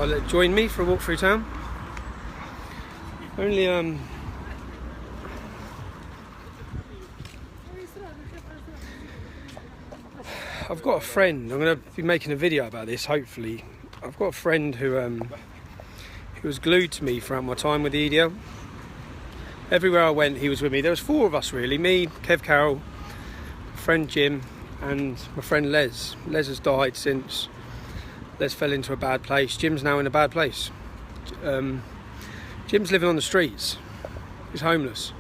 thought I'd join me for a walk through town. Only I've got a friend. I'm going to be making a video about this. Hopefully, I've got a friend who was glued to me throughout my time with the EDL. Everywhere I went, he was with me. There was 4 of us really: me, Kev Carroll, friend Jim, and my friend Les. Les has died since. Les fell into a bad place. Jim's now in a bad place. Jim's living on the streets. He's homeless.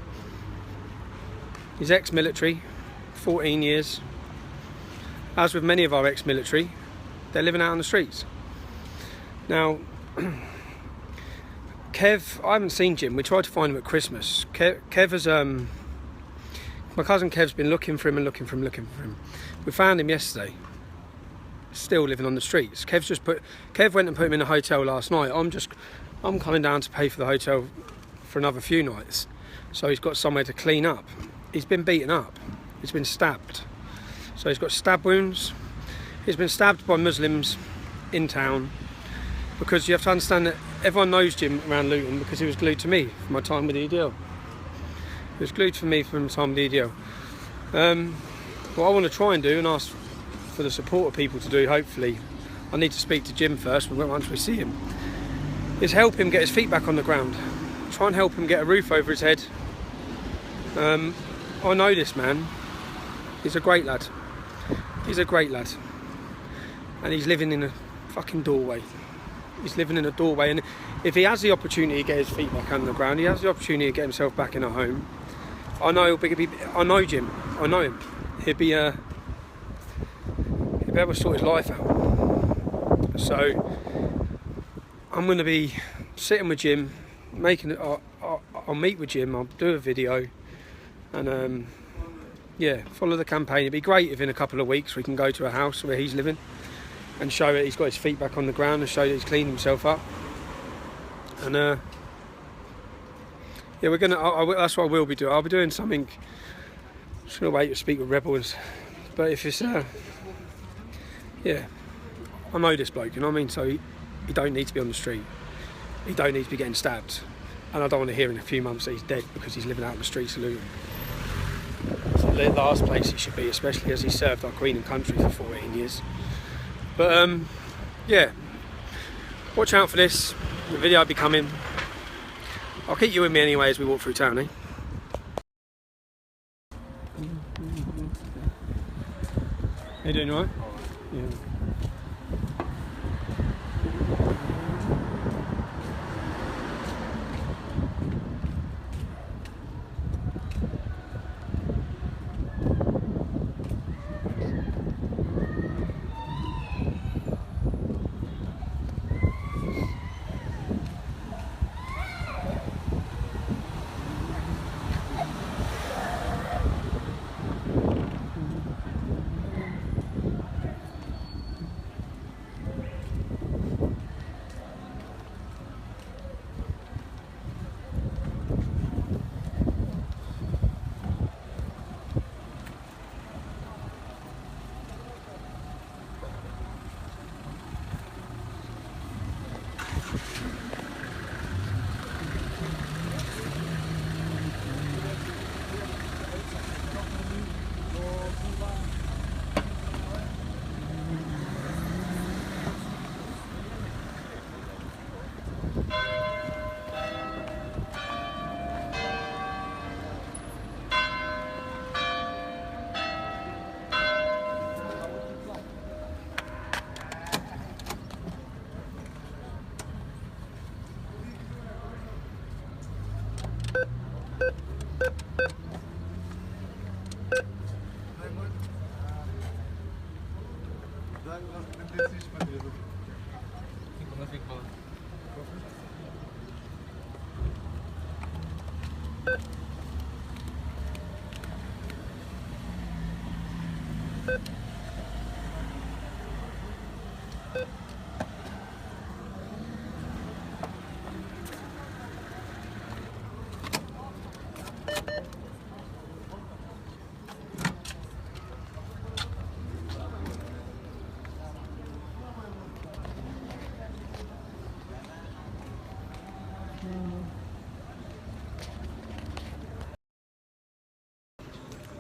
He's ex-military, 14 years. As with many of our ex-military, they're living out on the streets. Now, Kev, I haven't seen Jim. We tried to find him at Christmas. Kev has, my cousin Kev's been looking for him. We found him yesterday, still living on the streets. Kev went and put him in a hotel last night. I'm coming down to pay for the hotel for another few nights, so he's got somewhere to clean up. He's been beaten up. He's been stabbed. So he's got stab wounds. He's been stabbed by Muslims in town, because you have to understand that everyone knows Jim around Luton because he was glued to me from my time with the EDL. He was glued to me from the time with the EDL. What I want to try and do, and ask for the support of people to do, hopefully, I need to speak to Jim first once we see him, is help him get his feet back on the ground. Try and help him get a roof over his head. I know this man. He's a great lad. He's a great lad. And he's living in a fucking doorway. He's living in a doorway, and if he has the opportunity to get his feet back on the ground, he has the opportunity to get himself back in a home. I know Jim. I know him. He'll be able to sort his life out. So I'm going to be sitting with Jim, I'll meet with Jim. I'll do a video, and yeah, follow the campaign. It'd be great if in a couple of weeks we can go to a house where he's living and show that he's got his feet back on the ground, and show that he's cleaned himself up. And yeah, that's what I will be doing. I'll be doing something. Just gonna wait to speak with rebels, but if it's yeah, I know this bloke, you know what I mean. So he don't need to be on the street. He don't need to be getting stabbed, and I don't want to hear in a few months that he's dead because he's living out in the streets of Luton. It's the last place he should be, especially as he served our Queen and country for 14 years. But yeah, watch out for this. The video will be coming. I'll keep you with me anyway as we walk through town, eh? How you doing, all right? Yeah.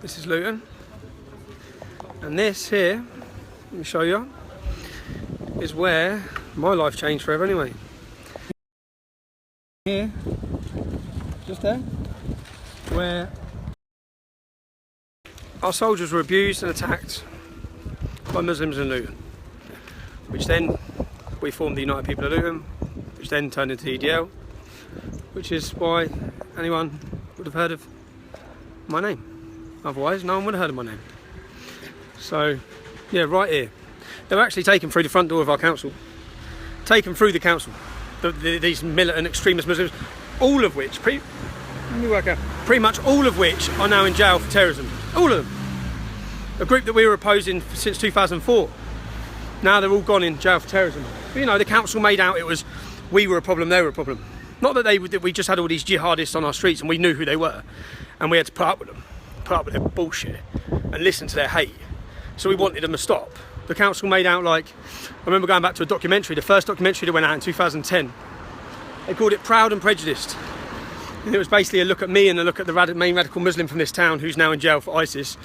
This is Luton. And this here, let me show you, is where my life changed forever anyway. Here, just there, where our soldiers were abused and attacked by Muslims in Luton, which then we formed the United People of Luton, which then turned into the EDL, which is why anyone would have heard of my name. Otherwise, no one would have heard of my name. So, yeah, right here. They were actually taken through the front door of our council. Taken through the council. These militant extremist Muslims, all of which, pretty much all of which are now in jail for terrorism. All of them. A group that we were opposing since 2004. Now they're all gone in jail for terrorism. You know, the council made out it was we were a problem, they were a problem. Not that we just had all these jihadists on our streets and we knew who they were. And we had to put up with them. Put up with their bullshit and listen to their hate. So we wanted them to stop. The council made out like, I remember going back to a documentary, the first documentary that went out in 2010. They called it Proud and Prejudiced. And it was basically a look at me and a look at the main radical Muslim from this town who's now in jail for ISIS.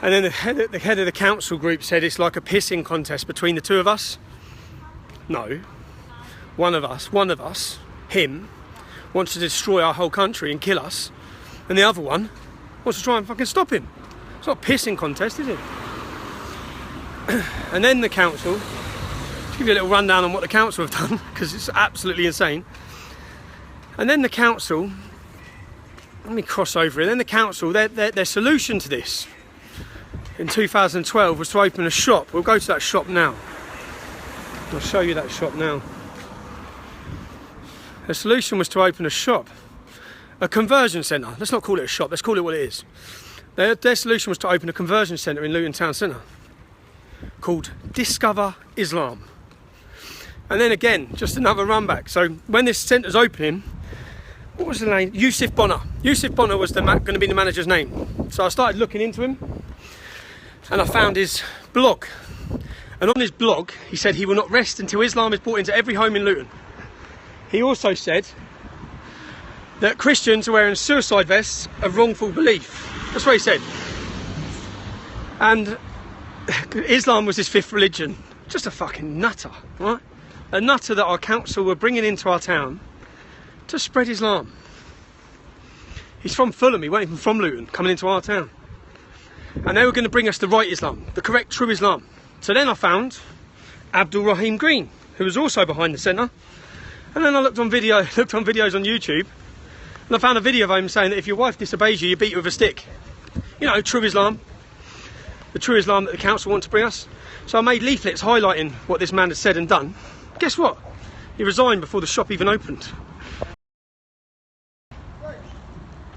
And then the head of the council group said it's like a pissing contest between the two of us. No. One of us, him, wants to destroy our whole country and kill us. And the other one wants to try and fucking stop him. It's not a pissing contest, is it? And then the council, to give you a little rundown on what the council have done, because it's absolutely insane. And then the council, let me cross over it. Then the council, their solution to this in 2012 was to open a shop. We'll go to that shop now. I'll show you that shop now. The solution was to open a shop, a conversion centre. Let's not call it a shop, let's call it what it is. Their solution was to open a conversion centre in Luton Town Centre called Discover Islam. And then again, just another run back. So when this centre's opening, what was the name? Yusuf Bonner. Yusuf Bonner was going to be the manager's name. So I started looking into him and I found his blog. And on his blog, he said he will not rest until Islam is brought into every home in Luton. He also said that Christians are wearing suicide vests of wrongful belief. That's what he said. And Islam was his fifth religion. Just a fucking nutter, right? A nutter that our council were bringing into our town to spread Islam. He's from Fulham, he wasn't even from Luton, coming into our town. And they were going to bring us the right Islam, the correct, true Islam. So then I found Abdul Rahim Green, who was also behind the centre. And then I looked on videos on YouTube, and I found a video of him saying that if your wife disobeys you, you beat her with a stick. You know, true Islam. The true Islam that the council want to bring us. So I made leaflets highlighting what this man had said and done. Guess what? He resigned before the shop even opened.